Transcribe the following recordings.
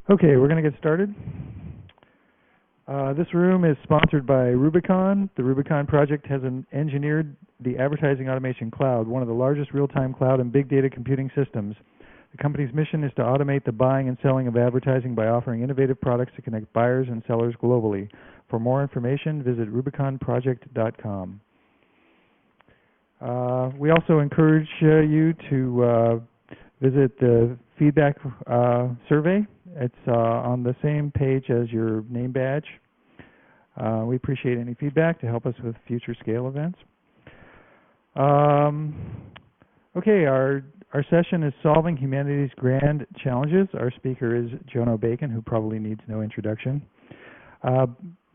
Okay, we're going to get started. This room is sponsored by Rubicon. The Rubicon project has engineered the Advertising Automation Cloud, one of the largest real-time cloud and big data computing systems. The company's mission is to automate the buying and selling of advertising by offering innovative products to connect buyers and sellers globally. For more information, visit rubiconproject.com. We also encourage you to visit the feedback survey. It's on the same page as your name badge. We appreciate any feedback to help us with future scale events. Okay, our session is Solving Humanity's Grand Challenges. Our speaker is Jono Bacon, who probably needs no introduction.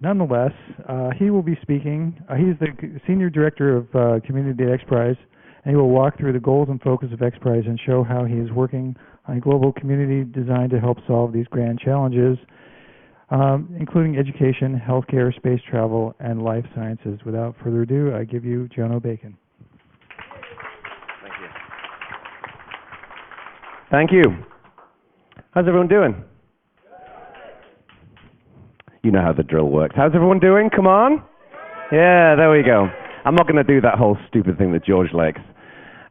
Nonetheless, he will be speaking. He's the Senior Director of Community at Xprize, and he will walk through the goals and focus of Xprize and show how he is working on a global community designed to help solve these grand challenges, including education, healthcare, space travel, and life sciences. Without further ado, I give you Jono Bacon. Thank you. Thank you. How's everyone doing? You know how the drill works. How's everyone doing? Come on. Yeah, there we go. I'm not going to do that whole stupid thing that George likes.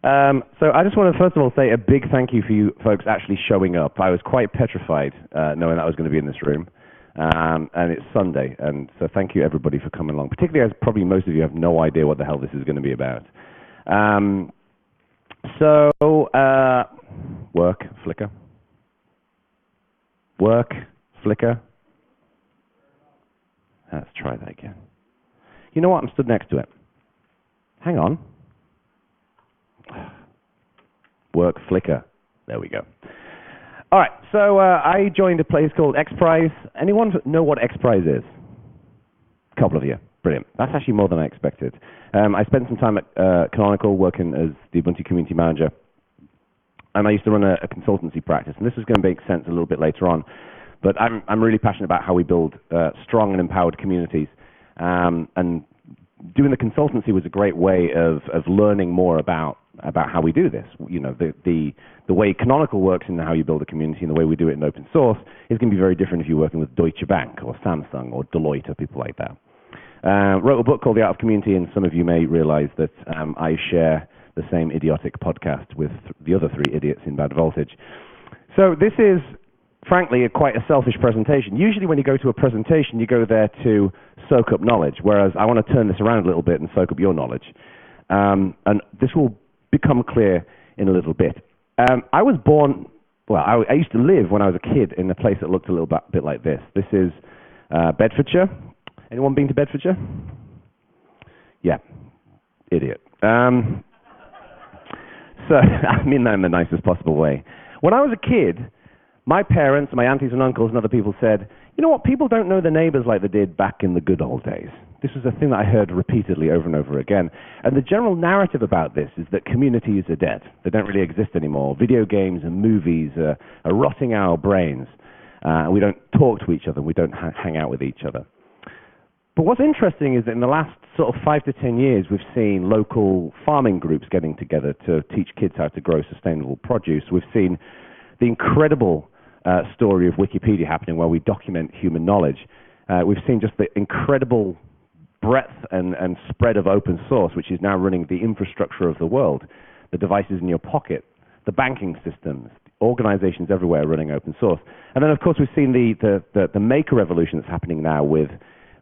So I just want to first of all say a big thank you for you folks actually showing up. I was quite petrified knowing that I was going to be in this room. And it's Sunday, and so thank you everybody for coming along, particularly as probably most of you have no idea what the hell this is going to be about. Work, flicker. Work, flicker. Let's try that again. You know what? I'm stood next to it. Hang on. Work, flicker. There we go. All right, so I joined a place called Xprize. Anyone know what Xprize is? A couple of you. Brilliant. That's actually more than I expected. I spent some time at Canonical working as the Ubuntu Community Manager, and I used to run a consultancy practice, and this is going to make sense a little bit later on. But I'm really passionate about how we build strong and empowered communities, and doing the consultancy was a great way of learning more about how we do this. You know, the way Canonical works and how you build a community and the way we do it in open source is going to be very different if you're working with Deutsche Bank or Samsung or Deloitte or people like that. Wrote a book called The Art of Community, and some of you may realize that I share the same idiotic podcast with the other three idiots in Bad Voltage. So this is, frankly, quite a selfish presentation. Usually when you go to a presentation, you go there to soak up knowledge, whereas I want to turn this around a little bit and soak up your knowledge. And this will become clear in a little bit. I was born, well, I used to live when I was a kid in a place that looked a little bit like this. This is Bedfordshire. Anyone been to Bedfordshire? Yeah, idiot. So, I mean that in the nicest possible way. When I was a kid, my parents, my aunties and uncles and other people said, you know what, people don't know their neighbors like they did back in the good old days. This was a thing that I heard repeatedly over and over again. And the general narrative about this is that communities are dead. They don't really exist anymore. Video games and movies are rotting our brains. We don't talk to each other. We don't hang out with each other. But what's interesting is that in the last sort of 5 to 10 years, we've seen local farming groups getting together to teach kids how to grow sustainable produce. We've seen the incredible story of Wikipedia happening where we document human knowledge. We've seen just the incredible breadth and spread of open source, which is now running the infrastructure of the world, the devices in your pocket, the banking systems, organizations everywhere running open source. And then, of course, we've seen the maker revolution that's happening now with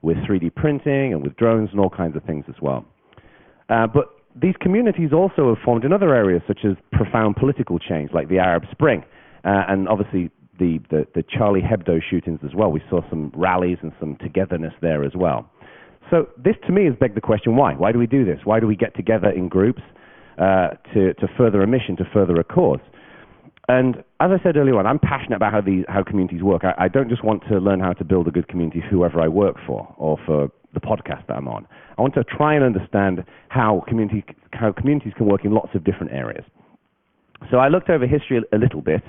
3D printing and with drones and all kinds of things as well. But these communities also have formed in other areas, such as profound political change, like the Arab Spring, and obviously the Charlie Hebdo shootings as well. We saw some rallies and some togetherness there as well. So this, to me, has begged the question, why? Why do we do this? Why do we get together in groups to further a mission, to further a cause? And as I said earlier on, I'm passionate about how communities work. I don't just want to learn how to build a good community for whoever I work for or for the podcast that I'm on. I want to try and understand how communities can work in lots of different areas. So I looked over history a little bit,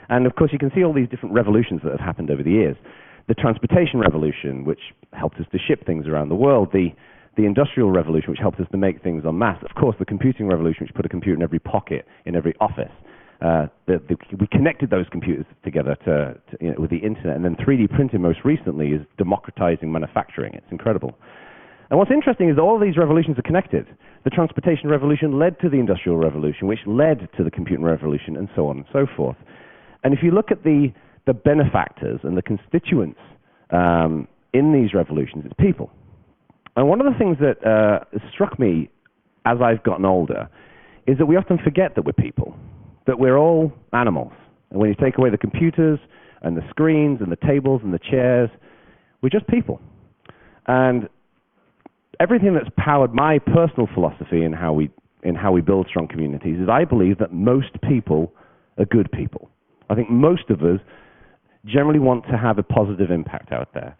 and of course you can see all these different revolutions that have happened over the years. The transportation revolution, which helped us to ship things around the world, the industrial revolution, which helped us to make things en masse, of course the computing revolution, which put a computer in every pocket, in every office, we connected those computers together with the internet, and then 3D printing most recently is democratizing manufacturing. It's incredible. And what's interesting is that all these revolutions are connected. The transportation revolution led to the industrial revolution, which led to the computing revolution, and so on and so forth. And if you look at the benefactors and the constituents in these revolutions, it's people. And one of the things that struck me as I've gotten older is that we often forget that we're people, that we're all animals. And when you take away the computers and the screens and the tables and the chairs, we're just people. And everything that's powered my personal philosophy in how we build strong communities is I believe that most people are good people. I think most of us generally want to have a positive impact out there.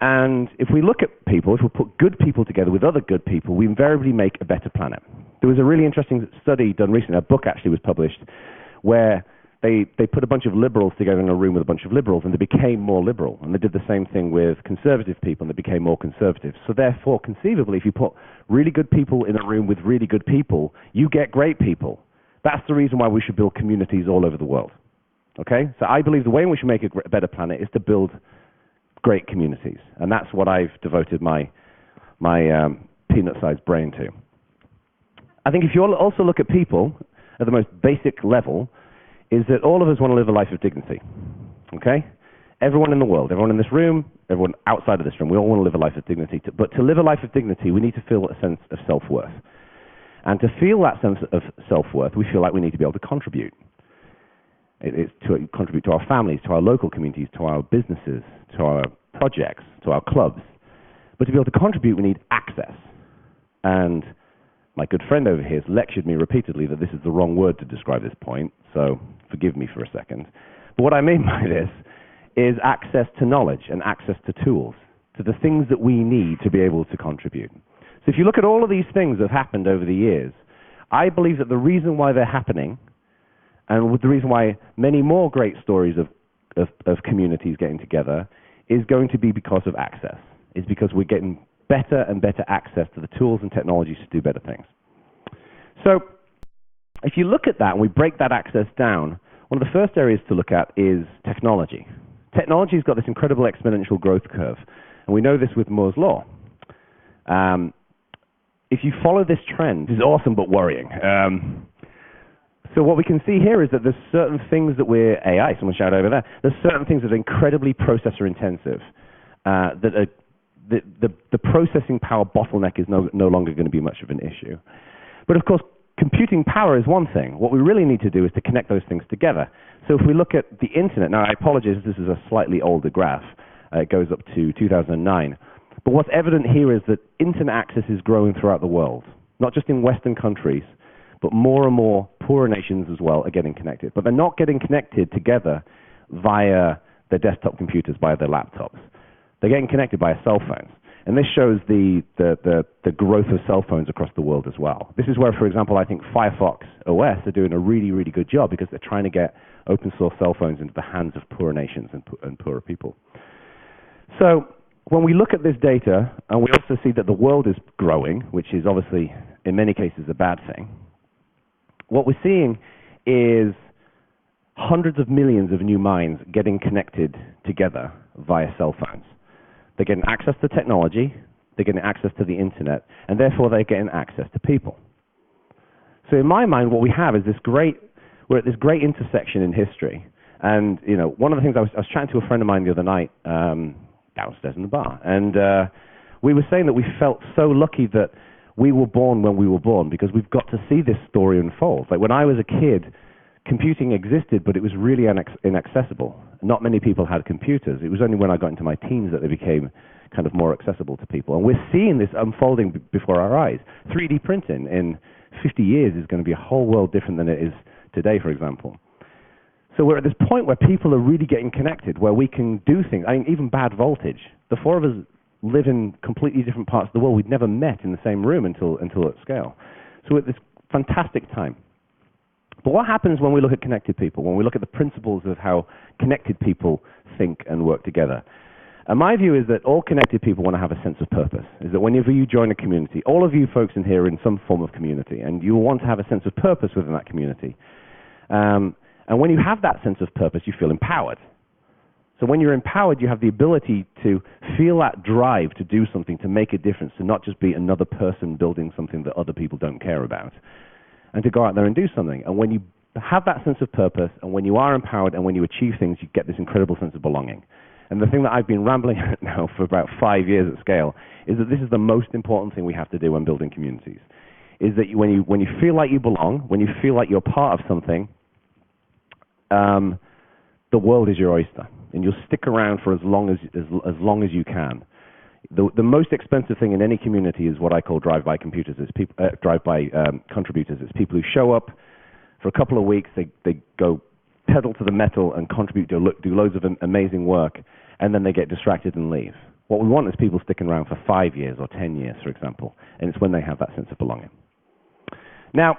And if we look at people, if we put good people together with other good people, we invariably make a better planet. There was a really interesting study done recently, a book actually was published, where they put a bunch of liberals together in a room with a bunch of liberals, and they became more liberal. And they did the same thing with conservative people, and they became more conservative. So therefore, conceivably, if you put really good people in a room with really good people, you get great people. That's the reason why we should build communities all over the world. Okay? So I believe the way in which we make a better planet is to build great communities. And that's what I've devoted my peanut-sized brain to. I think if you also look at people at the most basic level, is that all of us want to live a life of dignity. Okay? Everyone in the world, everyone in this room, everyone outside of this room, we all want to live a life of dignity. But to live a life of dignity, we need to feel a sense of self-worth. And to feel that sense of self-worth, we feel like we need to be able to contribute. It's to contribute to our families, to our local communities, to our businesses, to our projects, to our clubs. But to be able to contribute, we need access. And my good friend over here has lectured me repeatedly that this is the wrong word to describe this point, so forgive me for a second. But what I mean by this is access to knowledge and access to tools, to the things that we need to be able to contribute. So if you look at all of these things that have happened over the years, I believe that the reason why they're happening, and the reason why many more great stories of communities getting together, is going to be because of access. It's because we're getting better and better access to the tools and technologies to do better things. So if you look at that and we break that access down, one of the first areas to look at is technology. Technology's got this incredible exponential growth curve, and we know this with Moore's law. If you follow this trend, this is awesome but worrying. So what we can see here is that there's certain things that we're AI, someone shouted over there, there's certain things that are incredibly processor intensive, that are, the processing power bottleneck is no longer going to be much of an issue. But of course, computing power is one thing. What we really need to do is to connect those things together. So if we look at the internet, now I apologize, this is a slightly older graph. It goes up to 2009. But what's evident here is that internet access is growing throughout the world, not just in Western countries, but more and more poorer nations as well are getting connected. But they're not getting connected together via their desktop computers, via their laptops. They're getting connected via cell phones. And this shows the growth of cell phones across the world as well. This is where, for example, I think Firefox OS are doing a really, really good job because they're trying to get open source cell phones into the hands of poorer nations and poorer people. So when we look at this data, and we also see that the world is growing, which is obviously, in many cases, a bad thing, what we're seeing is hundreds of millions of new minds getting connected together via cell phones. They're getting access to technology, they're getting access to the internet, and therefore they're getting access to people. So in my mind, what we have is we're at this great intersection in history. And you know, one of the things I was chatting to a friend of mine the other night, downstairs in the bar, and we were saying that we felt so lucky that we were born when we were born because we've got to see this story unfold. Like when I was a kid, computing existed, but it was really inaccessible. Not many people had computers. It was only when I got into my teens that they became kind of more accessible to people. And we're seeing this unfolding before our eyes. 3D printing in 50 years is going to be a whole world different than it is today, for example. So we're at this point where people are really getting connected, where we can do things. I mean, even bad voltage. The four of us live in completely different parts of the world. We'd never met in the same room until at scale. So we're at this fantastic time. But what happens when we look at connected people, when we look at the principles of how connected people think and work together? And my view is that all connected people want to have a sense of purpose, is that whenever you join a community, all of you folks in here are in some form of community, and you want to have a sense of purpose within that community. And when you have that sense of purpose, you feel empowered. So when you're empowered, you have the ability to feel that drive to do something, to make a difference, to not just be another person building something that other people don't care about, and to go out there and do something. And when you have that sense of purpose, and when you are empowered, and when you achieve things, you get this incredible sense of belonging. And the thing that I've been rambling at now for about 5 years at scale is that this is the most important thing we have to do when building communities, is that when you feel like you belong, when you feel like you're part of something, the world is your oyster, and you'll stick around for as long as you can. The most expensive thing in any community is what I call drive-by computers. It's drive-by contributors. It's people who show up for a couple of weeks. They go pedal to the metal and contribute, do loads of amazing work, and then they get distracted and leave. What we want is people sticking around for 5 years or 10 years, for example, and it's when they have that sense of belonging. Now,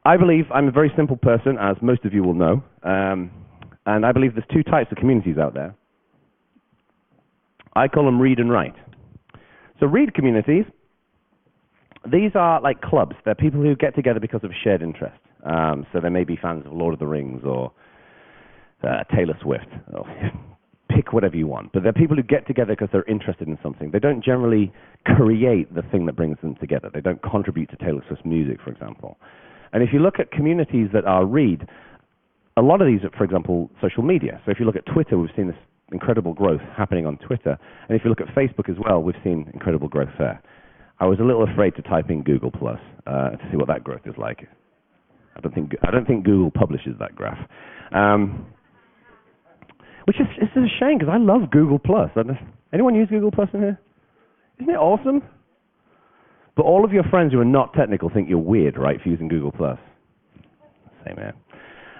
I believe I'm a very simple person, as most of you will know, and I believe there's two types of communities out there. I call them read and write. So read communities, these are like clubs. They're people who get together because of a shared interest. So they may be fans of Lord of the Rings or Taylor Swift, or pick whatever you want. But they're people who get together because they're interested in something. They don't generally create the thing that brings them together. They don't contribute to Taylor Swift's music, for example. And if you look at communities that are read, a lot of these are, for example, social media. So if you look at Twitter, we've seen this incredible growth happening on Twitter. And if you look at Facebook as well, we've seen incredible growth there. I was a little afraid to type in Google Plus to see what that growth is like. I don't think Google publishes that graph, which is it's a shame because I love Google Plus. Anyone use Google Plus in here? Isn't it awesome? But all of your friends who are not technical think you're weird, right, for using Google Plus. Same here.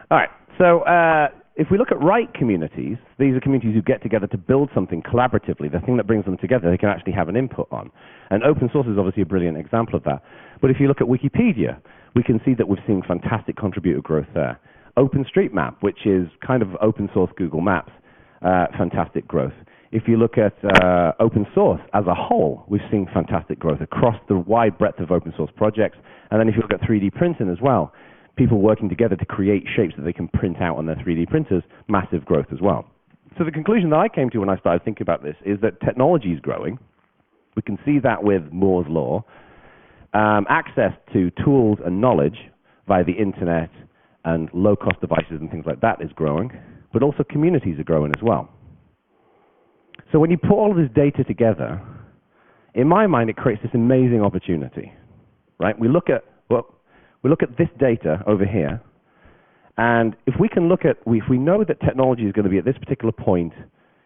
All right. So if we look at right communities, these are communities who get together to build something collaboratively, the thing that brings them together they can actually have an input on. And open source is obviously a brilliant example of that. But if you look at Wikipedia, we can see that we've seen fantastic contributor growth there. OpenStreetMap, which is kind of open source Google Maps, fantastic growth. If you look at open source as a whole, we've seen fantastic growth across the wide breadth of open source projects. And then if you look at 3D printing as well, people working together to create shapes that they can print out on their 3D printers, massive growth as well. So the conclusion that I came to when I started thinking about this is that technology is growing. We can see that with Moore's law. Access to tools and knowledge via the internet and low-cost devices and things like that is growing, but also communities are growing as well. So when you put all of this data together, in my mind, it creates this amazing opportunity, right? We look at this data over here, and if we know that technology is going to be at this particular point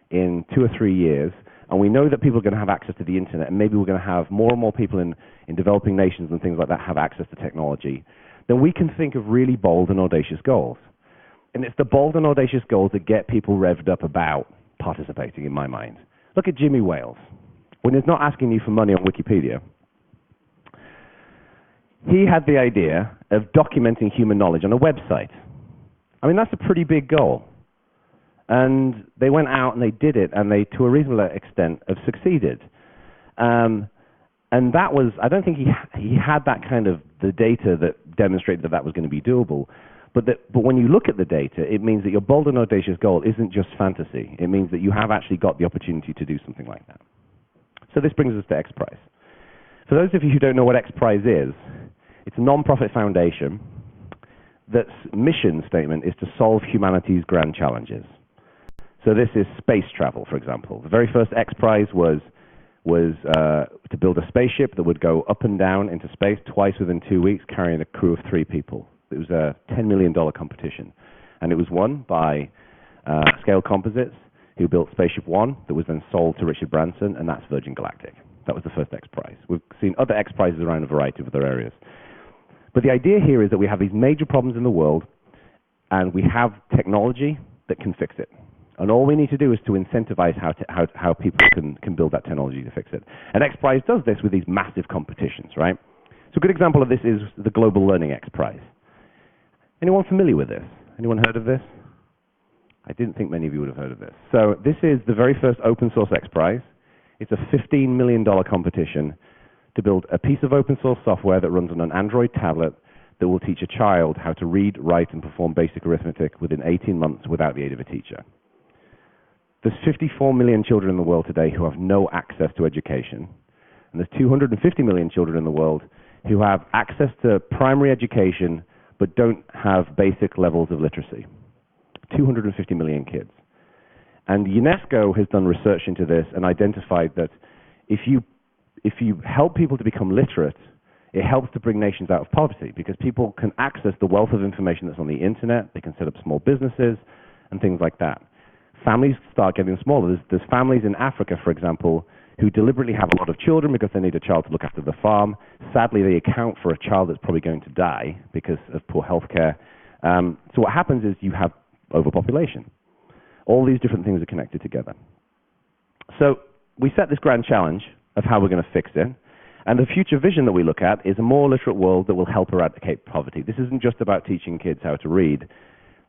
in 2 or 3 years, and we know that people are going to have access to the internet, and maybe we're going to have more and more people in developing nations and things like that have access to technology, then we can think of really bold and audacious goals. And it's the bold and audacious goals that get people revved up about participating, in my mind. Look at Jimmy Wales. When he's not asking you for money on Wikipedia, he had the idea of documenting human knowledge on a website. I mean, that's a pretty big goal. And they went out and they did it, and they, to a reasonable extent, have succeeded. And that was, I don't think he had that kind of the data that demonstrated that was going to be doable. But when you look at the data, it means that your bold and audacious goal isn't just fantasy. It means that you have actually got the opportunity to do something like that. So this brings us to Xprize. For those of you who don't know what Xprize is, it's a non-profit foundation that's mission statement is to solve humanity's grand challenges. So this is space travel, for example. The very first Xprize was to build a spaceship that would go up and down into space twice within 2 weeks, carrying a crew of 3 people. It was a $10 million competition, and it was won by Scale Composites, who built Spaceship One, that was then sold to Richard Branson, and that's Virgin Galactic. That was the first Xprize. We've seen other Xprizes around a variety of other areas. But the idea here is that we have these major problems in the world, and we have technology that can fix it. And all we need to do is to incentivize how people can build that technology to fix it. And Xprize does this with these massive competitions, right? So a good example of this is the Global Learning Xprize. Anyone familiar with this? Anyone heard of this? I didn't think many of you would have heard of this. So this is the very first open source Xprize. It's a $15 million competition to build a piece of open source software that runs on an Android tablet that will teach a child how to read, write, and perform basic arithmetic within 18 months without the aid of a teacher. There's 54 million children in the world today who have no access to education, and there's 250 million children in the world who have access to primary education but don't have basic levels of literacy. 250 million kids. And UNESCO has done research into this and identified that if you help people to become literate, it helps to bring nations out of poverty, because people can access the wealth of information that's on the internet, they can set up small businesses and things like that. Families start getting smaller. There's families in Africa, for example, who deliberately have a lot of children because they need a child to look after the farm. Sadly, they account for a child that's probably going to die because of poor health care. So what happens is you have overpopulation. All these different things are connected together. So we set this grand challenge of how we're going to fix it. And the future vision that we look at is a more literate world that will help eradicate poverty. This isn't just about teaching kids how to read.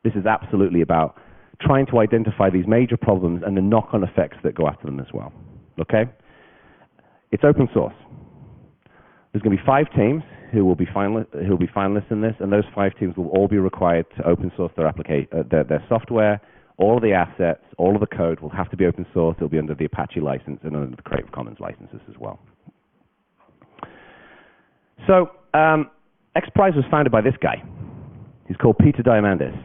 This is absolutely about trying to identify these major problems and the knock-on effects that go after them as well. Okay? It's open source. There's going to be 5 teams who will be finalists in this, and those 5 teams will all be required to open source their software. All of the assets, all of the code will have to be open source. It'll be under the Apache license and under the Creative Commons licenses as well. So, Xprize was founded by this guy. He's called Peter Diamandis.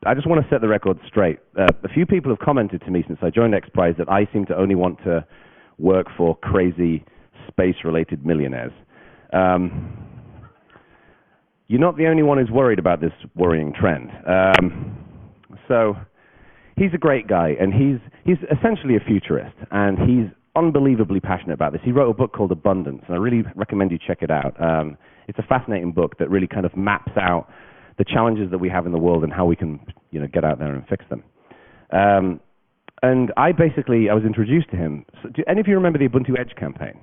I just want to set the record straight. A few people have commented to me since I joined Xprize that I seem to only want to work for crazy space-related millionaires. You're not the only one who's worried about this worrying trend. So he's a great guy, and he's essentially a futurist, and he's unbelievably passionate about this. He wrote a book called Abundance, and I really recommend you check it out. It's a fascinating book that really kind of maps out the challenges that we have in the world and how we can, get out there and fix them. And I was introduced to him. So do any of you remember the Ubuntu Edge campaign?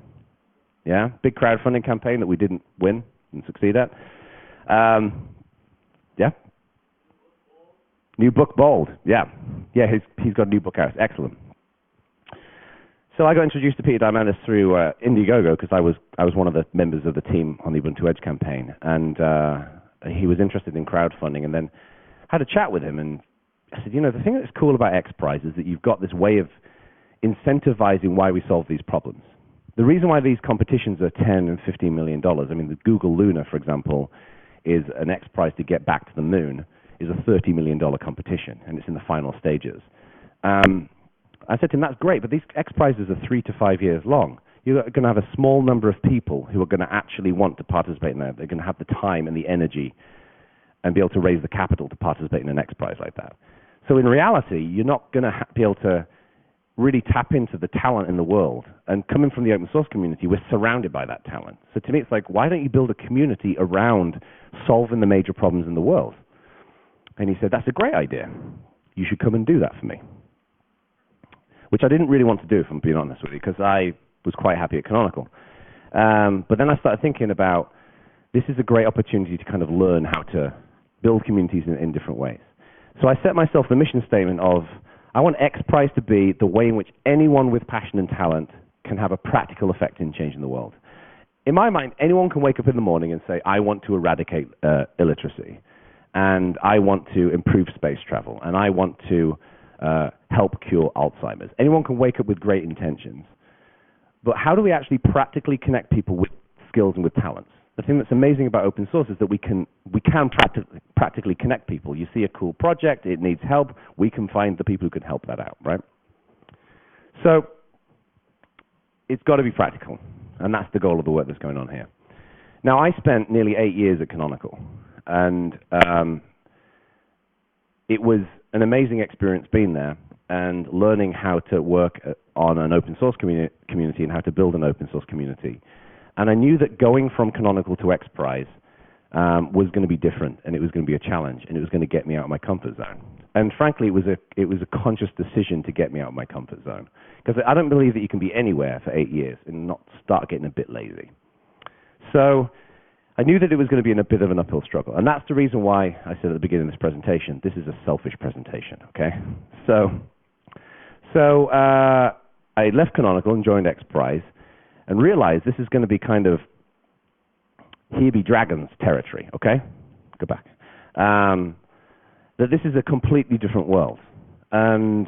Yeah? Big crowdfunding campaign that we didn't win and succeed at. Yeah? New book, Bold. Yeah. Yeah, he's got a new book out. Excellent. So I got introduced to Peter Diamandis through Indiegogo, because I was one of the members of the team on the Ubuntu Edge campaign, and he was interested in crowdfunding, and then had a chat with him, and I said, the thing that's cool about Xprize is that you've got this way of incentivizing why we solve these problems. The reason why these competitions are $10 and $15 million, I mean, the Google Lunar, for example, is an Xprize to get back to the moon, is a $30 million competition, and it's in the final stages. I said to him, that's great, but these Xprizes are 3 to 5 years long. You're going to have a small number of people who are going to actually want to participate in that. They're going to have the time and the energy and be able to raise the capital to participate in an Xprize like that. So in reality, you're not going to be able to really tap into the talent in the world. And coming from the open source community, we're surrounded by that talent. So to me, it's like, why don't you build a community around solving the major problems in the world? And he said, that's a great idea. You should come and do that for me. Which I didn't really want to do, if I'm being honest with you, because I was quite happy at Canonical. But then I started thinking about, this is a great opportunity to kind of learn how to build communities in different ways. So I set myself the mission statement of, I want Xprize to be the way in which anyone with passion and talent can have a practical effect in changing the world. In my mind, anyone can wake up in the morning and say, I want to eradicate illiteracy, and I want to improve space travel, and I want to help cure Alzheimer's. Anyone can wake up with great intentions. But how do we actually practically connect people with skills and with talents? The thing that's amazing about open source is that we can practically connect people. You see a cool project, it needs help, we can find the people who can help that out, right? So it's got to be practical, and that's the goal of the work that's going on here. Now, I spent nearly 8 years at Canonical, and it was an amazing experience being there and learning how to work on an open source community and how to build an open source community. And I knew that going from Canonical to Xprize was going to be different, and it was going to be a challenge, and it was going to get me out of my comfort zone. And frankly, it was a conscious decision to get me out of my comfort zone, because I don't believe that you can be anywhere for 8 years and not start getting a bit lazy. So I knew that it was going to be in a bit of an uphill struggle, and that's the reason why I said at the beginning of this presentation, this is a selfish presentation, okay? So I left Canonical and joined Xprize, and realize this is going to be kind of here be dragons territory, okay? Go back. That this is a completely different world. And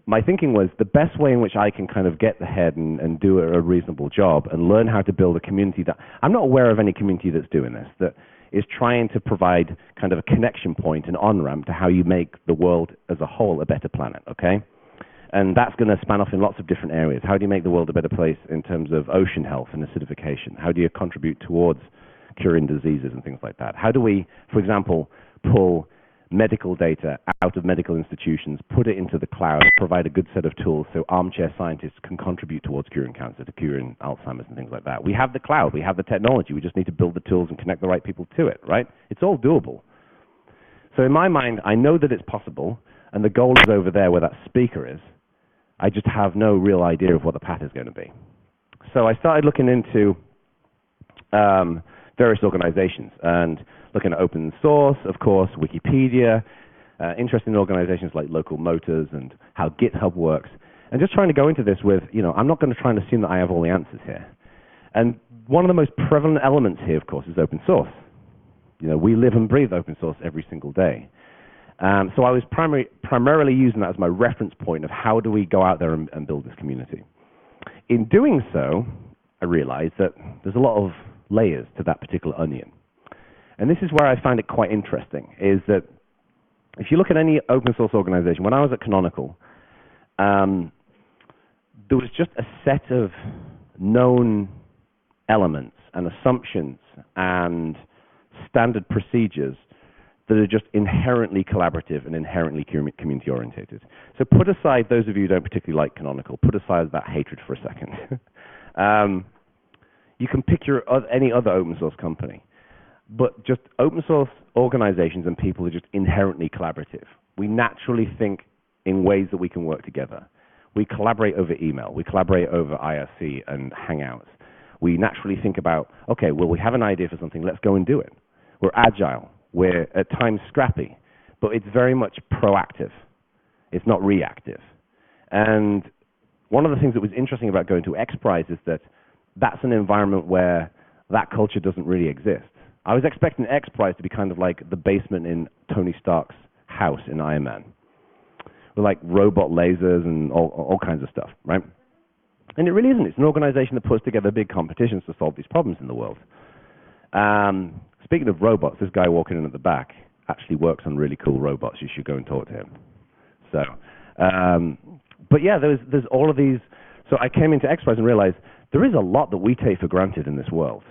my thinking was the best way in which I can kind of get ahead and do a reasonable job and learn how to build a community that I'm not aware of any community that's doing this, that is trying to provide kind of a connection point, an on-ramp to how you make the world as a whole a better planet, okay? And that's going to span off in lots of different areas. How do you make the world a better place in terms of ocean health and acidification? How do you contribute towards curing diseases and things like that? How do we, for example, pull medical data out of medical institutions, put it into the cloud, provide a good set of tools so armchair scientists can contribute towards curing cancer, to curing Alzheimer's and things like that? We have the cloud, we have the technology, we just need to build the tools and connect the right people to it, right? It's all doable. So in my mind, I know that it's possible, and the goal is over there where that speaker is. I just have no real idea of what the path is going to be. So I started looking into various organizations and looking at open source, of course, Wikipedia, interesting organizations like Local Motors and how GitHub works, and just trying to go into this with, I'm not going to try and assume that I have all the answers here. And one of the most prevalent elements here, of course, is open source. We live and breathe open source every single day. So I was primarily using that as my reference point of how do we go out there and build this community. In doing so, I realized that there's a lot of layers to that particular onion. And this is where I find it quite interesting, is that if you look at any open source organization, when I was at Canonical, there was just a set of known elements and assumptions and standard procedures that are just inherently collaborative and inherently community-orientated. So put aside, those of you who don't particularly like Canonical, put aside that hatred for a second. You can pick any other open source company. But just open source organizations and people are just inherently collaborative. We naturally think in ways that we can work together. We collaborate over email. We collaborate over IRC and Hangouts. We naturally think about, okay, well, we have an idea for something. Let's go and do it. We're agile. We're at times scrappy. But it's very much proactive. It's not reactive. And one of the things that was interesting about going to Xprize is that that's an environment where that culture doesn't really exist. I was expecting Xprize to be kind of like the basement in Tony Stark's house in Iron Man, with like robot lasers and all kinds of stuff, right? And it really isn't. It's an organization that puts together big competitions to solve these problems in the world. Speaking of robots, this guy walking in at the back actually works on really cool robots. You should go and talk to him. So, but yeah, there's all of these. So I came into Xprize and realized there is a lot that we take for granted in this world.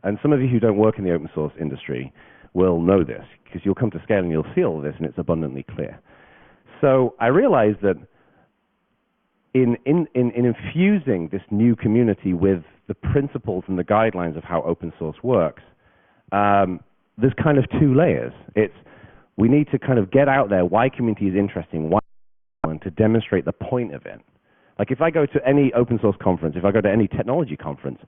And some of you who don't work in the open source industry will know this, because you'll come to scale and you'll see all of this, and it's abundantly clear. So I realized that in infusing this new community with the principles and the guidelines of how open source works, there's kind of two layers. We need to kind of get out there why community is interesting, why, and to demonstrate the point of it. Like if I go to any open source conference, if I go to any technology conference,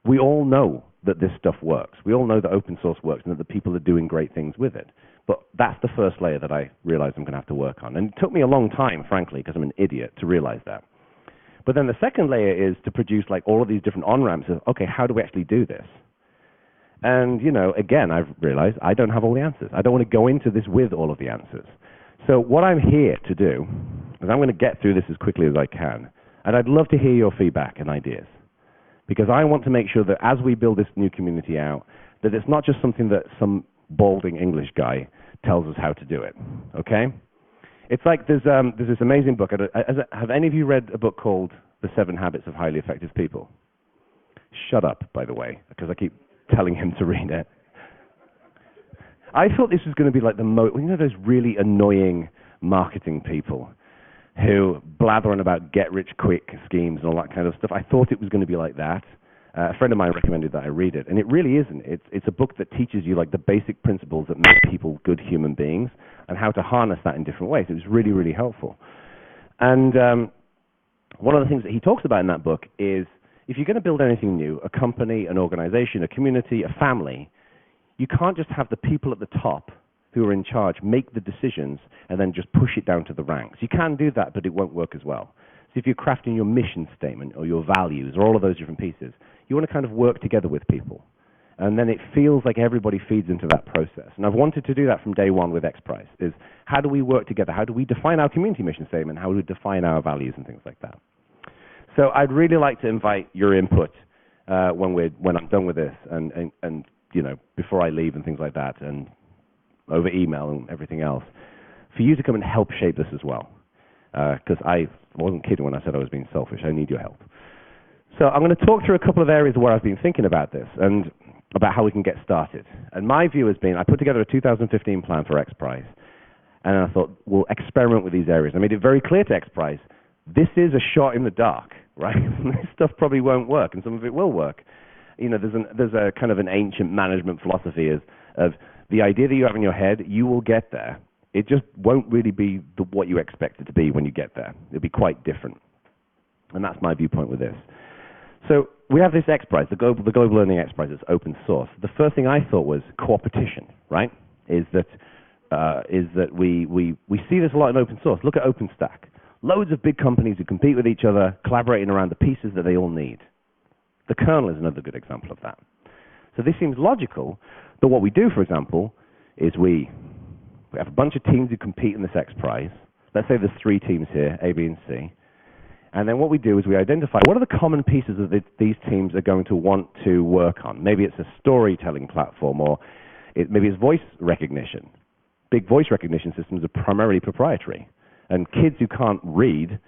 we all know that this stuff works. We all know that open source works and that the people are doing great things with it. But that's the first layer that I realized I'm going to have to work on. And it took me a long time, frankly, because I'm an idiot, to realize that. But then the second layer is to produce like all of these different on-ramps of, okay, how do we actually do this? And, again, I've realized I don't have all the answers. I don't want to go into this with all of the answers. So what I'm here to do is I'm going to get through this as quickly as I can. And I'd love to hear your feedback and ideas. Because I want to make sure that as we build this new community out, that it's not just something that some balding English guy tells us how to do it, okay? It's like there's this amazing book. Have any of you read a book called The 7 Habits of Highly Effective People? Shut up, by the way, because I keep telling him to read it. I thought this was going to be like those really annoying marketing people who blather on about get-rich-quick schemes and all that kind of stuff. I thought it was going to be like that. A friend of mine recommended that I read it, and it really isn't. It's a book that teaches you like the basic principles that make people good human beings and how to harness that in different ways. It was really, really helpful. And one of the things that he talks about in that book is if you're going to build anything new, a company, an organization, a community, a family, you can't just have the people at the top who are in charge make the decisions and then just push it down to the ranks. You can do that, but it won't work as well. So if you're crafting your mission statement or your values or all of those different pieces, you want to kind of work together with people. And then it feels like everybody feeds into that process. And I've wanted to do that from day one with Xprize, is how do we work together? How do we define our community mission statement? How do we define our values and things like that? So I'd really like to invite your input when I'm done with this and you know, before I leave and things like that, and over email and everything else, for you to come and help shape this as well. Because I wasn't kidding when I said I was being selfish. I need your help. So I'm going to talk through a couple of areas where I've been thinking about this and about how we can get started. And my view has been, I put together a 2015 plan for Xprize, and I thought, we'll experiment with these areas. I made it very clear to Xprize, this is a shot in the dark, right? This stuff probably won't work, and some of it will work. You know, there's a kind of an ancient management philosophy of the idea that you have in your head, you will get there. It just won't really be what you expect it to be when you get there. It'll be quite different. And that's my viewpoint with this. So we have this Xprize, the global learning Xprize that's open source. The first thing I thought was cooperation, right? Is that we see this a lot in open source. Look at OpenStack. Loads of big companies who compete with each other, collaborating around the pieces that they all need. The kernel is another good example of that. So this seems logical, but what we do, for example, is we have a bunch of teams who compete in this Xprize. Let's say there's 3 teams here, A, B, and C. And then what we do is we identify what are the common pieces that these teams are going to want to work on. Maybe it's a storytelling platform, or maybe it's voice recognition. Big voice recognition systems are primarily proprietary. And kids who can't read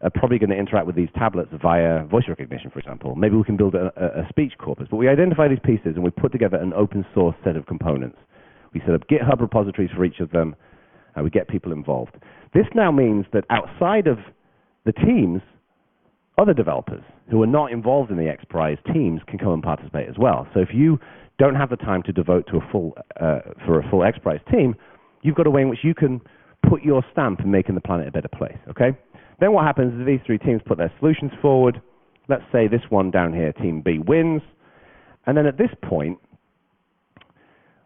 are probably going to interact with these tablets via voice recognition, for example. Maybe we can build a speech corpus. But we identify these pieces and we put together an open source set of components. We set up GitHub repositories for each of them, and we get people involved. This now means that outside of the teams, other developers who are not involved in the Xprize teams can come and participate as well. So if you don't have the time to devote to for a full Xprize team, you've got a way in which you can put your stamp in making the planet a better place, okay? Then what happens is these 3 teams put their solutions forward. Let's say this one down here, Team B, wins. And then at this point,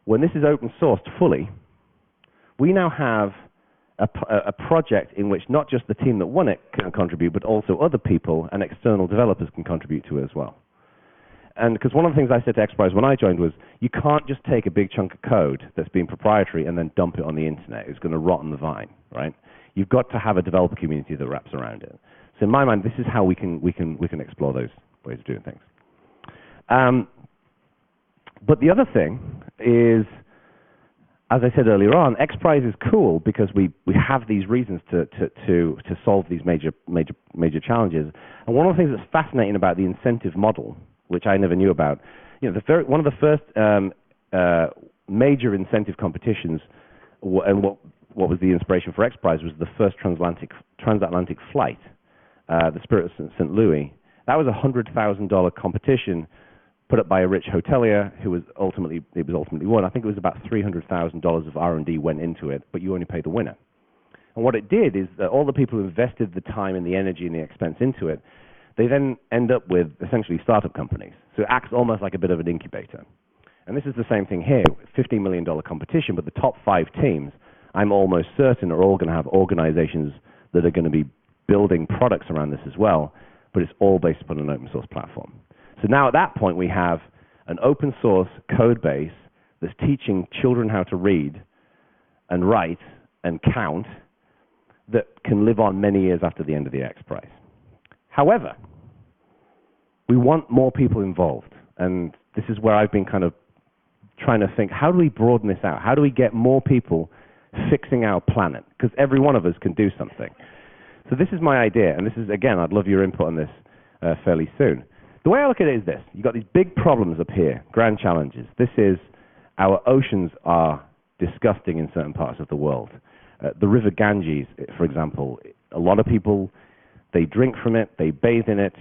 when this is open sourced fully, we now have a project in which not just the team that won it can contribute, but also other people and external developers can contribute to it as well. And because one of the things I said to Xprize when I joined was, you can't just take a big chunk of code that's been proprietary and then dump it on the internet. It's going to rot on the vine, right? You've got to have a developer community that wraps around it. So in my mind, this is how we can explore those ways of doing things. But the other thing is, as I said earlier on, Xprize is cool because we have these reasons to solve these major challenges. And one of the things that's fascinating about the incentive model, which I never knew about, you know, one of the first major incentive competitions, and what was the inspiration for Xprize was the first transatlantic flight, the Spirit of St. Louis. That was a $100,000 competition put up by a rich hotelier who was ultimately won. I think it was about $300,000 of R&D went into it, but you only pay the winner. And what it did is that all the people who invested the time and the energy and the expense into it, they then end up with essentially startup companies. So it acts almost like a bit of an incubator. And this is the same thing here, $15 million competition, but the top 5 teams, I'm almost certain, are all going to have organizations that are going to be building products around this as well, but it's all based upon an open source platform. So now at that point, we have an open source code base that's teaching children how to read and write and count that can live on many years after the end of the Xprize. However, we want more people involved, and this is where I've been kind of trying to think, how do we broaden this out? How do we get more people fixing our planet? Because every one of us can do something. So this is my idea, and this is, again, I'd love your input on this fairly soon. The way I look at it is this. You've got these big problems up here, grand challenges. This is, our oceans are disgusting in certain parts of the world. The river Ganges, for example, a lot of people, they drink from it, they bathe in it,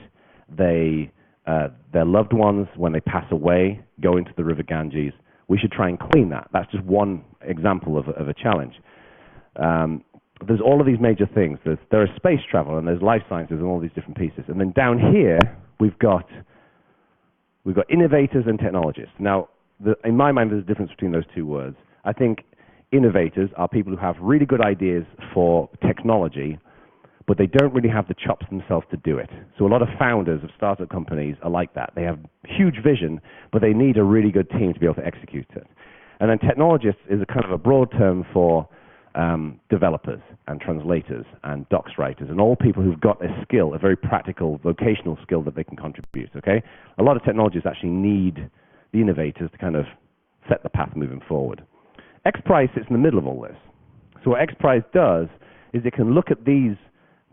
their loved ones, when they pass away, go into the river Ganges. We should try and clean that. That's just one example of a challenge. There's all of these major things. There is space travel, and there's life sciences, and all these different pieces. And then down here, we've got innovators and technologists. Now, in my mind, there's a difference between those 2 words. I think innovators are people who have really good ideas for technology, but they don't really have the chops themselves to do it. So a lot of founders of startup companies are like that. They have huge vision, but they need a really good team to be able to execute it. And then technologists is a kind of a broad term for developers and translators and docs writers and all people who've got a skill, a very practical vocational skill that they can contribute, okay? A lot of technologists actually need the innovators to kind of set the path moving forward. Xprize sits in the middle of all this. So what Xprize does is it can look at these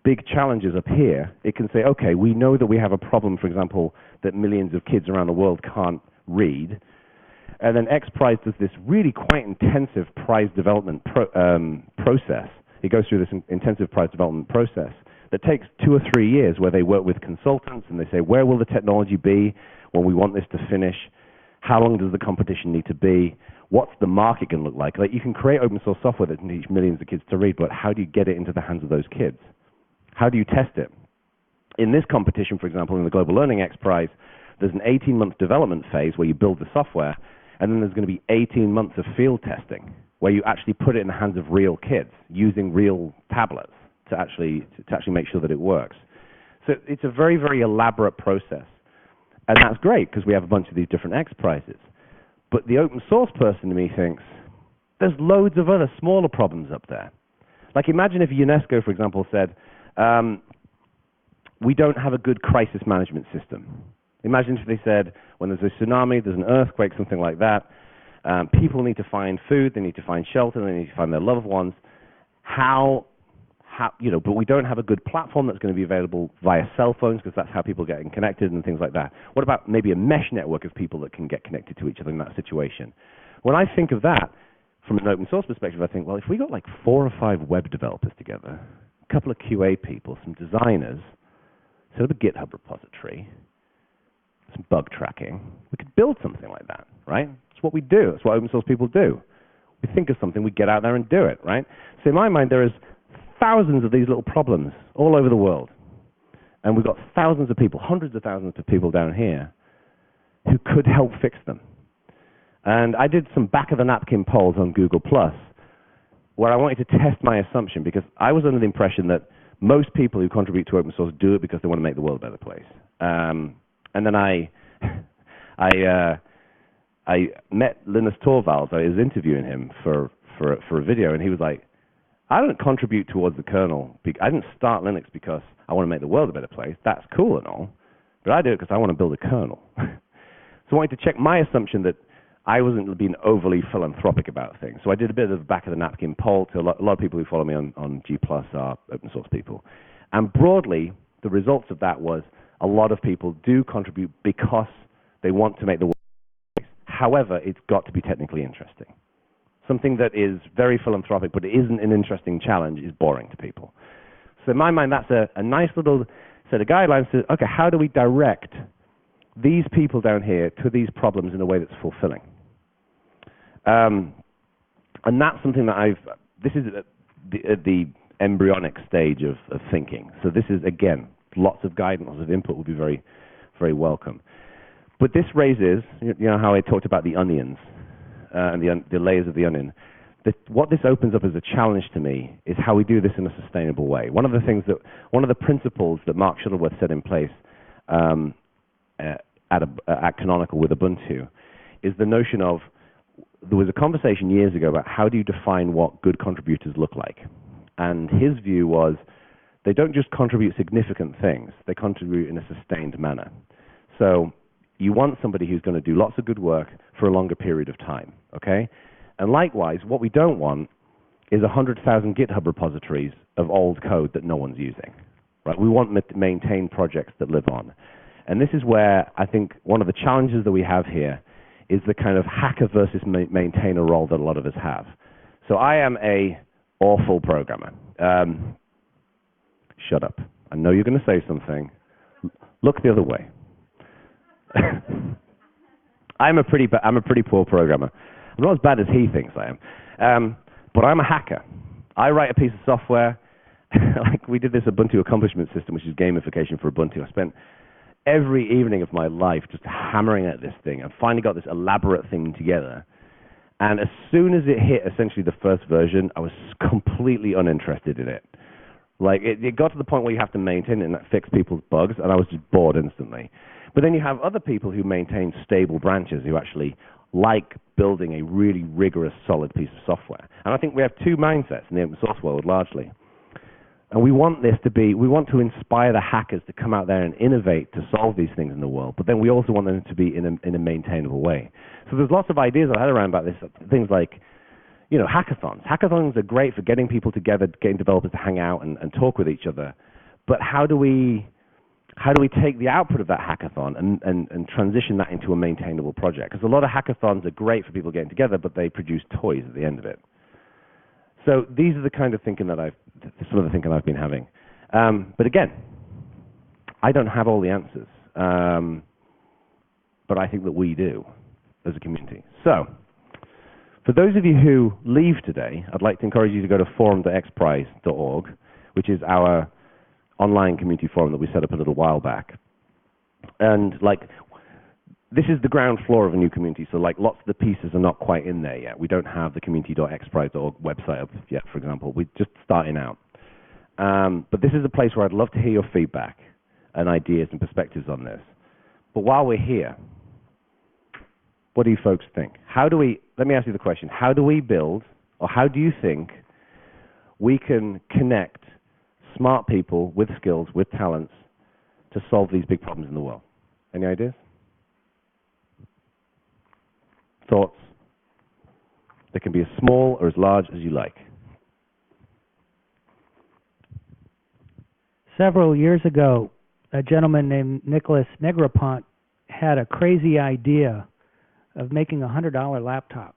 big challenges up here. It can say, okay, we know that we have a problem, for example, that millions of kids around the world can't read. And then Xprize does this really quite intensive prize development process. It goes through this intensive prize development process that takes 2 or 3 years where they work with consultants and they say, where will the technology be when we want this to finish? How long does the competition need to be? What's the market going to look like? Like, you can create open source software that needs millions of kids to read, but how do you get it into the hands of those kids? How do you test it? In this competition, for example, in the Global Learning Xprize, there's an 18-month development phase where you build the software, and then there's going to be 18 months of field testing where you actually put it in the hands of real kids using real tablets to actually make sure that it works. So it's a very, very elaborate process. And that's great because we have a bunch of these different Xprizes. But the open source person to me thinks, there's loads of other smaller problems up there. Like, imagine if UNESCO, for example, said, we don't have a good crisis management system. Imagine if they said, when there's a tsunami, there's an earthquake, something like that, people need to find food, they need to find shelter, they need to find their loved ones. But we don't have a good platform that's going to be available via cell phones because that's how people are getting connected and things like that. What about maybe a mesh network of people that can get connected to each other in that situation? When I think of that from an open source perspective, I think, well, if we got like 4 or 5 web developers together, a couple of QA people, some designers, set up a GitHub repository, some bug tracking, we could build something like that, right? That's what we do. That's what open source people do. We think of something, we get out there and do it, right? So in my mind, there is thousands of these little problems all over the world. And we've got thousands of people, hundreds of thousands of people down here who could help fix them. And I did some back-of-the-napkin polls on Google+, where I wanted to test my assumption, because I was under the impression that most people who contribute to open source do it because they want to make the world a better place. And then I met Linus Torvalds. I was interviewing him for a video, and he was like, I don't contribute towards the kernel. I didn't start Linux because I want to make the world a better place. That's cool and all, but I do it because I want to build a kernel. So I wanted to check my assumption that I wasn't being overly philanthropic about things. So I did a bit of a back-of-the-napkin poll to a lot of people who follow me on G+ are open source people. And broadly, the results of that was a lot of people do contribute because they want to make the world a better place. However, it's got to be technically interesting. Something that is very philanthropic but isn't an interesting challenge is boring to people. So in my mind, that's a nice little set of guidelines to, okay, how do we direct these people down here to these problems in a way that's fulfilling? And that's something that this is at the embryonic stage of thinking. So this is, again, lots of guidance, lots of input would be very, very welcome. But this raises, you know how I talked about the onions, and the layers of the onion. What this opens up as a challenge to me is how we do this in a sustainable way. One of the principles that Mark Shuttleworth set in place at Canonical with Ubuntu is the notion of, there was a conversation years ago about how do you define what good contributors look like. And his view was they don't just contribute significant things, they contribute in a sustained manner. So you want somebody who's going to do lots of good work for a longer period of time, okay? And likewise, what we don't want is 100,000 GitHub repositories of old code that no one's using, right? We want to maintain projects that live on. And this is where I think one of the challenges that we have here is the kind of hacker versus maintainer role that a lot of us have. So I am a awful programmer. Shut up. I know you're going to say something. Look the other way. I'm a pretty poor programmer. I'm not as bad as he thinks I am. But I'm a hacker. I write a piece of software. Like we did this Ubuntu accomplishment system, which is gamification for Ubuntu. I spent every evening of my life just hammering at this thing and finally got this elaborate thing together. And as soon as it hit essentially the first version, I was completely uninterested in it. Like, it got to the point where you have to maintain it and fix people's bugs, and I was just bored instantly. But then you have other people who maintain stable branches who actually like building a really rigorous, solid piece of software. And I think we have two mindsets in the open source world, largely. And we want we want to inspire the hackers to come out there and innovate to solve these things in the world, but then we also want them to be in a maintainable way. So there's lots of ideas I had around about this, things like, you know, hackathons. Hackathons are great for getting people together, getting developers to hang out and talk with each other. But how do we take the output of that hackathon and transition that into a maintainable project? Because a lot of hackathons are great for people getting together, but they produce toys at the end of it. So these are the kind of thinking that some of the thinking I've been having. But again, I don't have all the answers. But I think that we do as a community. So for those of you who leave today, I'd like to encourage you to go to forum.xprize.org, which is our online community forum that we set up a little while back. And like, this is the ground floor of a new community, so like lots of the pieces are not quite in there yet. We don't have the community.xprize.org website up yet, for example. We're just starting out. But this is a place where I'd love to hear your feedback and ideas and perspectives on this. But while we're here, what do you folks think? Let me ask you the question, how do we build, or how do you think we can connect smart people with skills, with talents, to solve these big problems in the world? Any ideas? Thoughts? They can be as small or as large as you like. Several years ago, a gentleman named Nicholas Negroponte had a crazy idea of making a $100 laptop.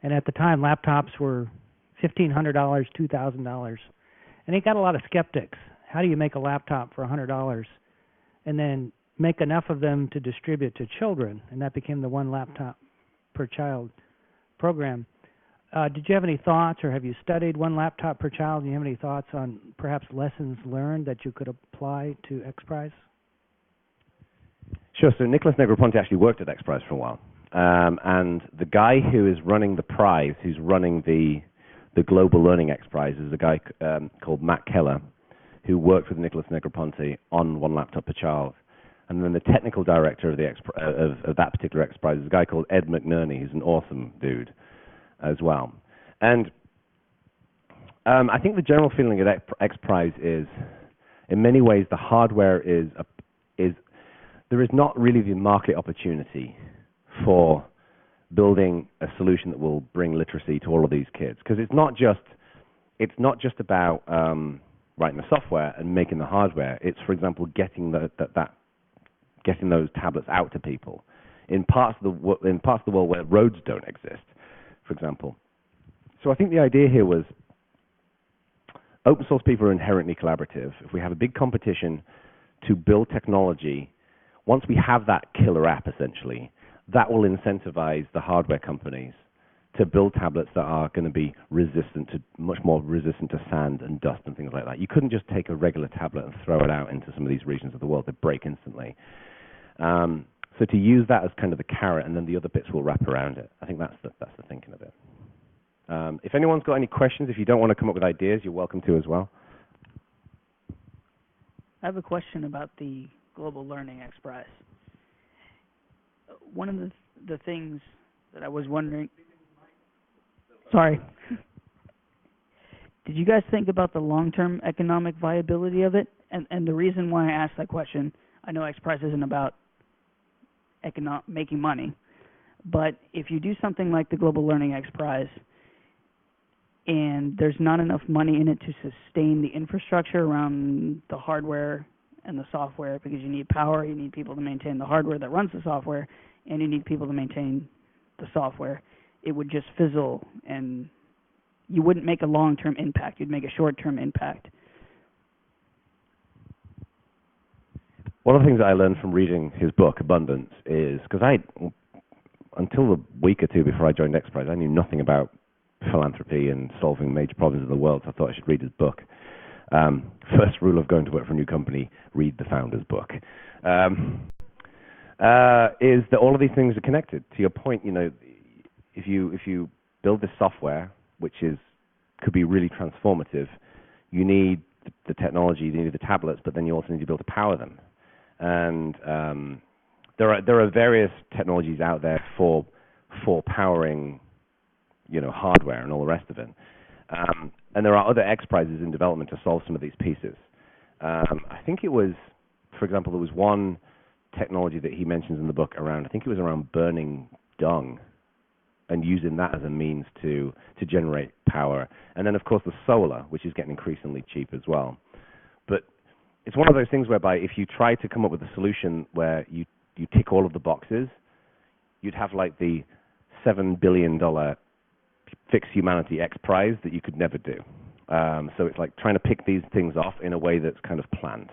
And at the time, laptops were $1,500, $2,000. And he got a lot of skeptics. How do you make a laptop for $100 and then make enough of them to distribute to children? And that became the one laptop per child program. Did you have any thoughts, or have you studied one laptop per child? Do you have any thoughts on perhaps lessons learned that you could apply to Xprize? Sure. So Nicholas Negroponte actually worked at Xprize for a while. And the guy who is running the prize, who's running the global learning Xprize, is a guy called Matt Keller, who worked with Nicholas Negroponte on one laptop per child. And then the technical director of that particular Xprize is a guy called Ed McNerney, who's an awesome dude as well. And I think the general feeling at Xprize is, in many ways, the hardware there is not really the market opportunity for building a solution that will bring literacy to all of these kids, because it's not just about writing the software and making the hardware. It's, for example, getting getting those tablets out to people in parts of the world where roads don't exist, for example. So I think the idea here was open source people are inherently collaborative. If we have a big competition to build technology, once we have that killer app, essentially, that will incentivize the hardware companies to build tablets that are going to be much more resistant to sand and dust and things like that. You couldn't just take a regular tablet and throw it out into some of these regions of the world. They'd break instantly. So to use that as kind of the carrot, and then the other bits will wrap around it. I think that's the thinking of it. If anyone's got any questions, if you don't want to come up with ideas, you're welcome to as well. I have a question about the Global Learning Xprize. One of the things that I was wondering... Sorry. Did you guys think about the long-term economic viability of it? And the reason why I asked that question, I know Xprize isn't about making money, but if you do something like the Global Learning Xprize and there's not enough money in it to sustain the infrastructure around the hardware and the software, because you need power, you need people to maintain the hardware that runs the software, and you need people to maintain the software, it would just fizzle, and you wouldn't make a long-term impact. You'd make a short-term impact. One of the things that I learned from reading his book, Abundance, is, because until a week or two before I joined Xprize, I knew nothing about philanthropy and solving major problems in the world, so I thought I should read his book. First rule of going to work for a new company, read the founder's book. Is that all of these things are connected. To your point, if you build this software, which could be really transformative, you need the technology, you need the tablets, but then you also need to be able to power them. And there are various technologies out there for powering, hardware and all the rest of it. And there are other Xprizes in development to solve some of these pieces. I think it was, for example, there was one technology that he mentions in the book around, I think it was around burning dung and using that as a means to generate power. And then, of course, the solar, which is getting increasingly cheap as well. But it's one of those things whereby if you try to come up with a solution where you tick all of the boxes, you'd have like the $7 billion fix humanity Xprize that you could never do. So it's like trying to pick these things off in a way that's kind of planned.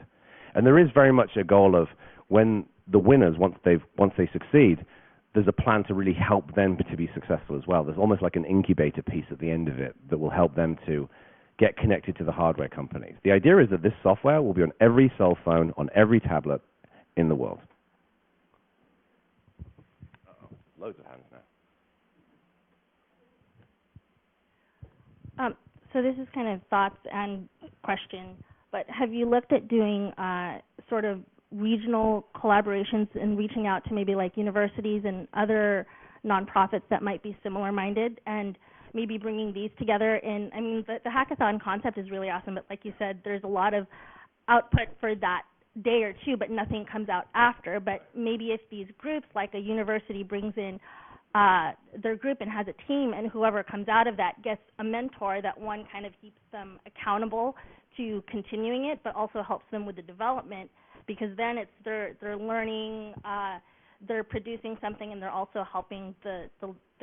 And there is very much a goal of when the winners, once they succeed, there's a plan to really help them to be successful as well. There's almost like an incubator piece at the end of it that will help them to get connected to the hardware companies. The idea is that this software will be on every cell phone, on every tablet in the world. Loads of hands now. So this is kind of thoughts and question, but have you looked at doing sort of regional collaborations and reaching out to maybe like universities and other nonprofits that might be similar-minded and maybe bringing these together in? I mean, the hackathon concept is really awesome, but like you said, there's a lot of output for that day or two, but nothing comes out after. But maybe if these groups, like a university brings in their group and has a team, and whoever comes out of that gets a mentor, that one kind of keeps them accountable to continuing it, but also helps them with the development, because then it's they're learning, they're producing something, and they're also helping the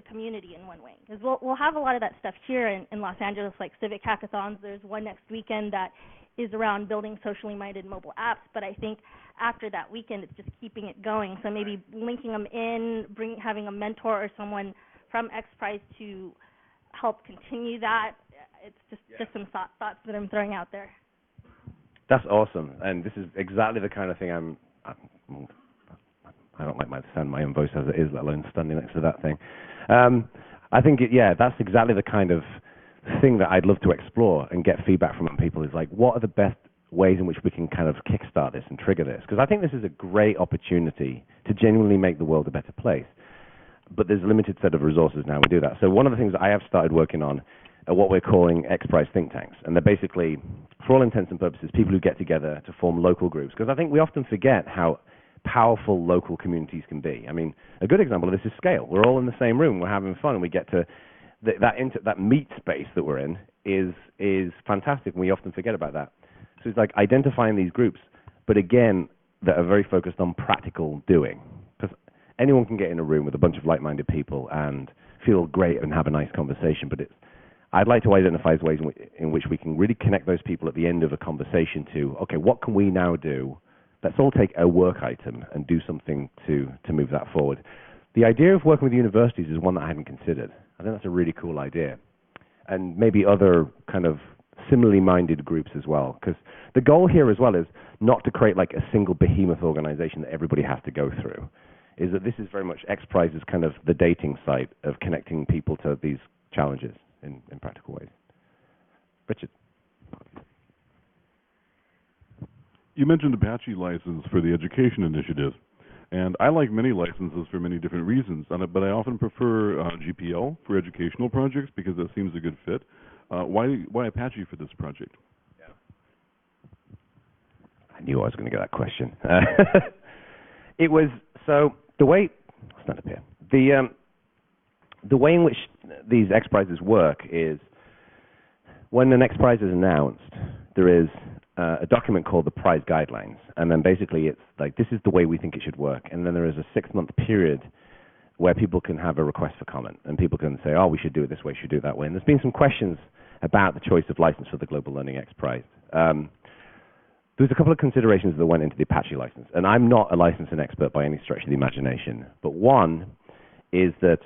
community in one way. Because we'll have a lot of that stuff here in Los Angeles, like civic hackathons. There's one next weekend that is around building socially minded mobile apps, but I think after that weekend, it's just keeping it going. So maybe linking them in, having a mentor or someone from Xprize to help continue that. It's just some thoughts that I'm throwing out there. That's awesome, and this is exactly the kind of thing I don't like to sound my own voice as it is, let alone standing next to that thing. I think, that's exactly the kind of thing that I'd love to explore and get feedback from people is like, what are the best ways in which we can kind of kickstart this and trigger this? Because I think this is a great opportunity to genuinely make the world a better place. But there's a limited set of resources now to do that. So one of the things that I have started working on are what we're calling Xprize think tanks. And they're basically, for all intents and purposes, people who get together to form local groups. Because I think we often forget how powerful local communities can be. I mean, a good example of this is scale. We're all in the same room. We're having fun. And we get to that meet space that we're in is fantastic. And we often forget about that. So it's like identifying these groups, but again, that are very focused on practical doing. Because anyone can get in a room with a bunch of like-minded people and feel great and have a nice conversation, but I'd like to identify ways in which we can really connect those people at the end of a conversation to, okay, what can we now do? Let's all take a work item and do something to move that forward. The idea of working with universities is one that I hadn't considered. I think that's a really cool idea. And maybe other kind of similarly minded groups as well. Because the goal here as well is not to create like a single behemoth organization that everybody has to go through. Is that this is very much Xprize is kind of the dating site of connecting people to these challenges in practical ways. Richard. You mentioned Apache license for the education initiative. And I like many licenses for many different reasons, but I often prefer GPL for educational projects because that seems a good fit. Why Apache for this project? Yeah. I knew I was going to get that question. It was, so the way, stand up here. The way in which these Xprizes work is when an Xprize is announced, there is a document called the prize guidelines, and then basically it's like, this is the way we think it should work, and then there is a 6-month period where people can have a request for comment, and people can say, oh, we should do it this way, should do it that way. And there's been some questions about the choice of license for the Global Learning Xprize. There's a couple of considerations that went into the Apache license, and I'm not a licensing expert by any stretch of the imagination, but one is that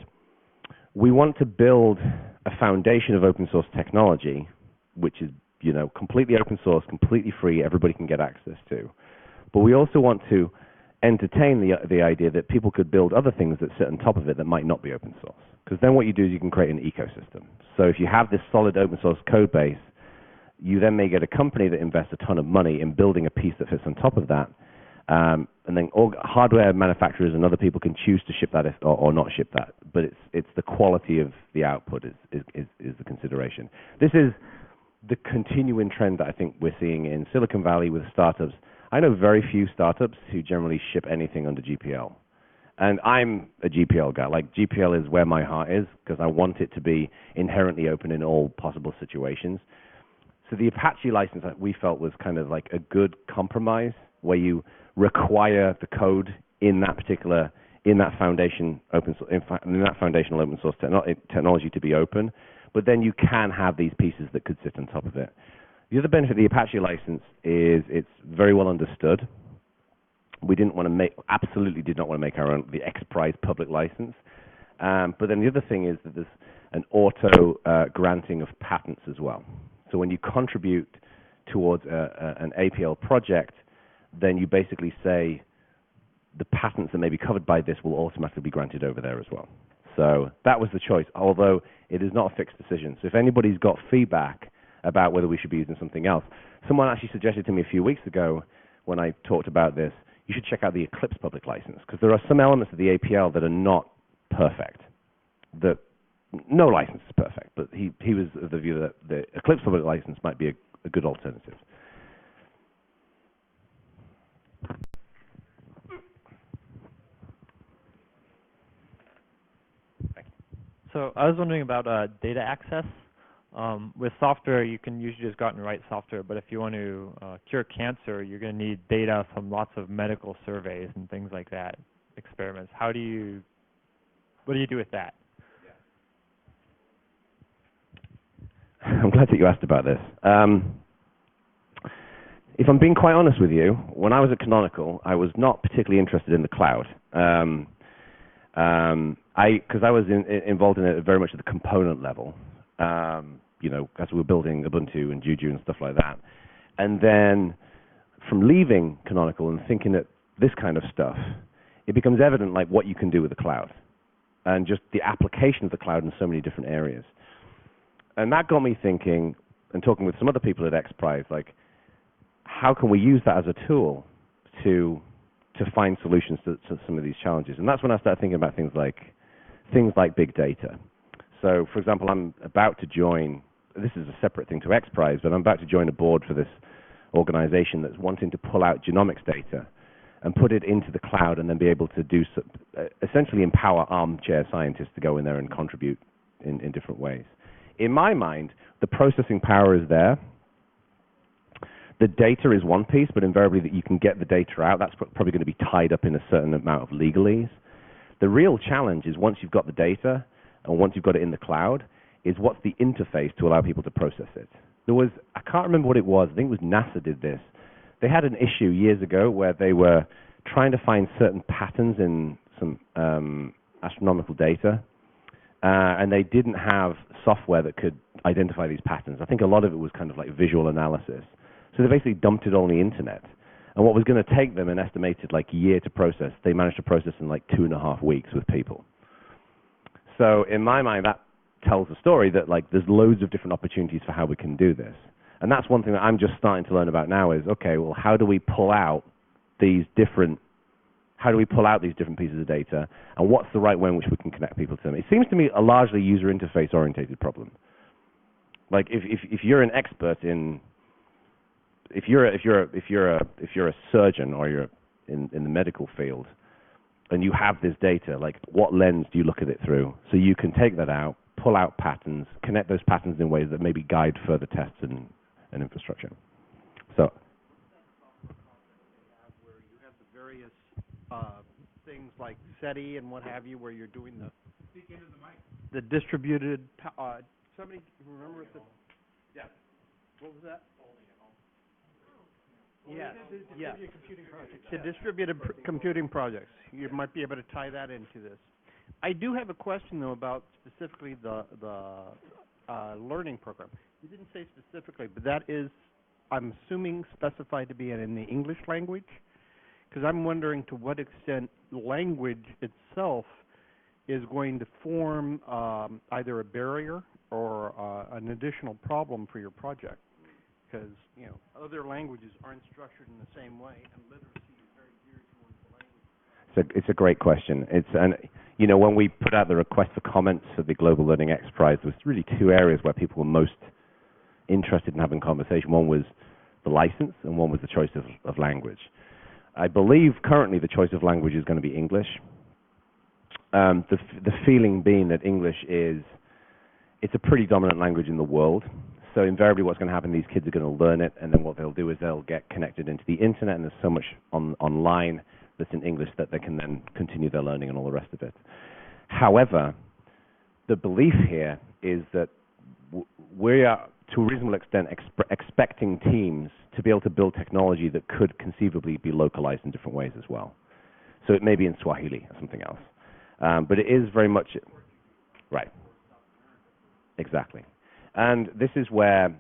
we want to build a foundation of open source technology, which is completely open source, completely free, everybody can get access to. But we also want to entertain the idea that people could build other things that sit on top of it that might not be open source. Because then what you do is you can create an ecosystem. So if you have this solid open source code base, You then may get a company that invests a ton of money in building a piece that fits on top of that. And then hardware manufacturers and other people can choose to ship that or not ship that. But it's the quality of the output is the consideration. This is the continuing trend that I think we're seeing in Silicon Valley with startups. I know very few startups who generally ship anything under GPL. And I'm a GPL guy. Like, GPL is where my heart is because I want it to be inherently open in all possible situations. So the Apache license that we felt was kind of like a good compromise where you require the code in that particular, in that foundational open source technology to be open, but then you can have these pieces that could sit on top of it. The other benefit of the Apache license is it's very well understood. We absolutely did not want to make our own, the Xprize public license. But then the other thing is that there's an auto granting of patents as well. So when you contribute towards an APL project, then you basically say the patents that may be covered by this will automatically be granted over there as well. So that was the choice, although it is not a fixed decision. So if anybody's got feedback about whether we should be using something else, someone actually suggested to me a few weeks ago when I talked about this, you should check out the Eclipse public license, because there are some elements of the APL that are not perfect. No license is perfect, but he was of the view that the Eclipse public license might be a good alternative. So I was wondering about data access. With software, you can usually just go out and write software, but if you want to cure cancer, you're going to need data from lots of medical surveys and things like that, experiments. What do you do with that? I'm glad that you asked about this. If I'm being quite honest with you, when I was at Canonical, I was not particularly interested in the cloud. Because I was involved in it very much at the component level, as we were building Ubuntu and Juju and stuff like that. And then from leaving Canonical and thinking that this kind of stuff, it becomes evident like what you can do with the cloud and just the application of the cloud in so many different areas. And that got me thinking and talking with some other people at Xprize, like, how can we use that as a tool to find solutions to some of these challenges? And that's when I started thinking about things like big data. So, for example, I'm about to join, this is a separate thing to Xprize, but I'm about to join a board for this organization that's wanting to pull out genomics data and put it into the cloud and then be able to do essentially empower armchair scientists to go in there and contribute in different ways. In my mind, the processing power is there. The data is one piece, but invariably that you can get the data out, that's probably going to be tied up in a certain amount of legalese. The real challenge is once you've got the data and once you've got it in the cloud, is what's the interface to allow people to process it. I can't remember what it was, I think it was NASA did this. They had an issue years ago where they were trying to find certain patterns in some astronomical data, and they didn't have software that could identify these patterns. I think a lot of it was kind of like visual analysis. So they basically dumped it on the internet. And what was going to take them an estimated like year to process, they managed to process in like 2.5 weeks with people. So in my mind, that tells a story that like there's loads of different opportunities for how we can do this. And that's one thing that I'm just starting to learn about now is, okay, well, how do we pull out these different pieces of data, and what's the right way in which we can connect people to them? It seems to me a largely user interface oriented problem. Like if you're an expert in if you're a surgeon or you're in the medical field and you have this data, like what lens do you look at it through? So you can take that out, pull out patterns, connect those patterns in ways that maybe guide further tests and infrastructure. So where you have the various things like SETI and what have you, where you're doing the distributed. Somebody remember the? Yeah. What was that? Yeah. Yeah. The distributed computing projects. You might be able to tie that into this. I do have a question though about specifically the learning program. You didn't say specifically, but that is, I'm assuming, specified to be in the English language, because I'm wondering to what extent language itself is going to form either a barrier or an additional problem for your project. because, you know, other languages aren't structured in the same way, and literacy is very geared towards the language. It's a great question. You know, when we put out the request for comments for the Global Learning Xprize, there was really two areas where people were most interested in having conversation. One was the license, and one was the choice of language. I believe currently the choice of language is going to be English. The feeling being that English it's a pretty dominant language in the world. So invariably what's going to happen, these kids are going to learn it, and then what they'll do is they'll get connected into the internet, and there's so much online that's in English that they can then continue their learning and all the rest of it. However, the belief here is that we are, to a reasonable extent, expecting teams to be able to build technology that could conceivably be localized in different ways as well. So it may be in Swahili or something else. But it is very much... Right. Exactly. And this is where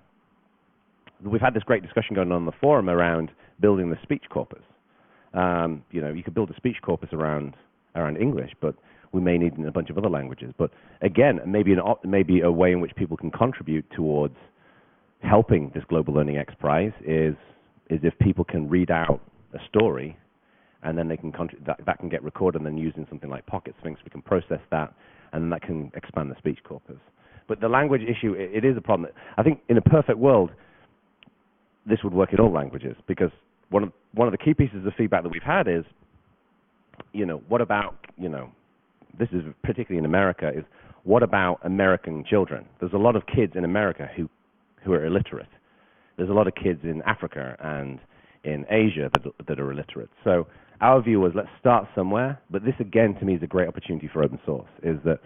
we've had this great discussion going on the forum around building the speech corpus. You know, you could build a speech corpus around English, but we may need it in a bunch of other languages. But again, maybe a way in which people can contribute towards helping this Global Learning Xprize is if people can read out a story, and then they can that can get recorded and then used in something like Pocket Sphinx. We can process that, and then that can expand the speech corpus. But the language issue, it is a problem. I think in a perfect world, this would work in all languages, because one of the key pieces of feedback that we've had is, you know, what about, you know, this is particularly in America, is what about American children? There's a lot of kids in America who are illiterate. There's a lot of kids in Africa and in Asia that are illiterate. So our view was, let's start somewhere, but this again to me is a great opportunity for open source, is that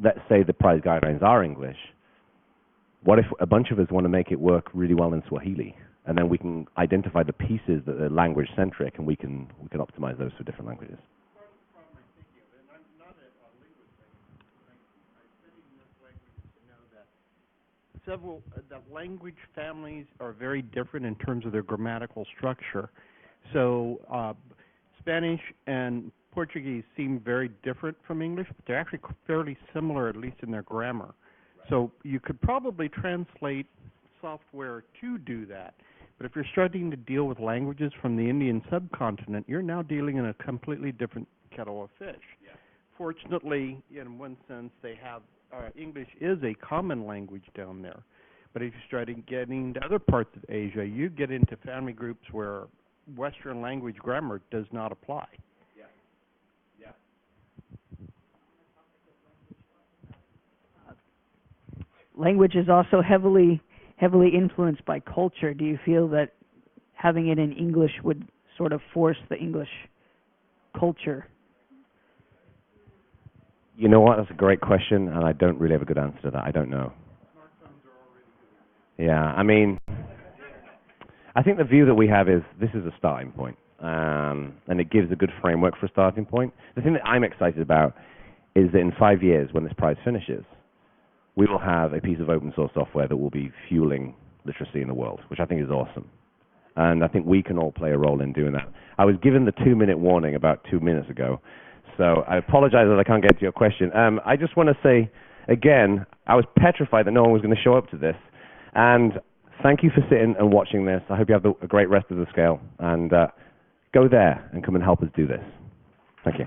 let's say the prize guidelines are English. What if a bunch of us want to make it work really well in Swahili? And then we can identify the pieces that are language-centric, and we can optimize those for different languages. Part of the problem I'm thinking of, and I'm not a linguist, I study enough languages to know that that language families are very different in terms of their grammatical structure. So Spanish and Portuguese seem very different from English, but they're actually fairly similar, at least in their grammar. So you could probably translate software to do that. But if you're starting to deal with languages from the Indian subcontinent, you're now dealing in a completely different kettle of fish. Yeah. Fortunately, in one sense, they have English is a common language down there. But if you start getting into other parts of Asia, you get into family groups where Western language grammar does not apply. Language is also heavily influenced by culture. Do you feel that having it in English would sort of force the English culture? You know what? That's a great question, and I don't really have a good answer to that. I don't know. Yeah, I mean, I think the view that we have is this is a starting point, and it gives a good framework for a starting point. The thing that I'm excited about is that in 5 years, when this prize finishes, we will have a piece of open source software that will be fueling literacy in the world, which I think is awesome. And I think we can all play a role in doing that. I was given the 2-minute warning about 2 minutes ago, so I apologize that I can't get to your question. I just want to say, again, I was petrified that no one was going to show up to this. And thank you for sitting and watching this. I hope you have a great rest of the scale. And go there and come and help us do this. Thank you.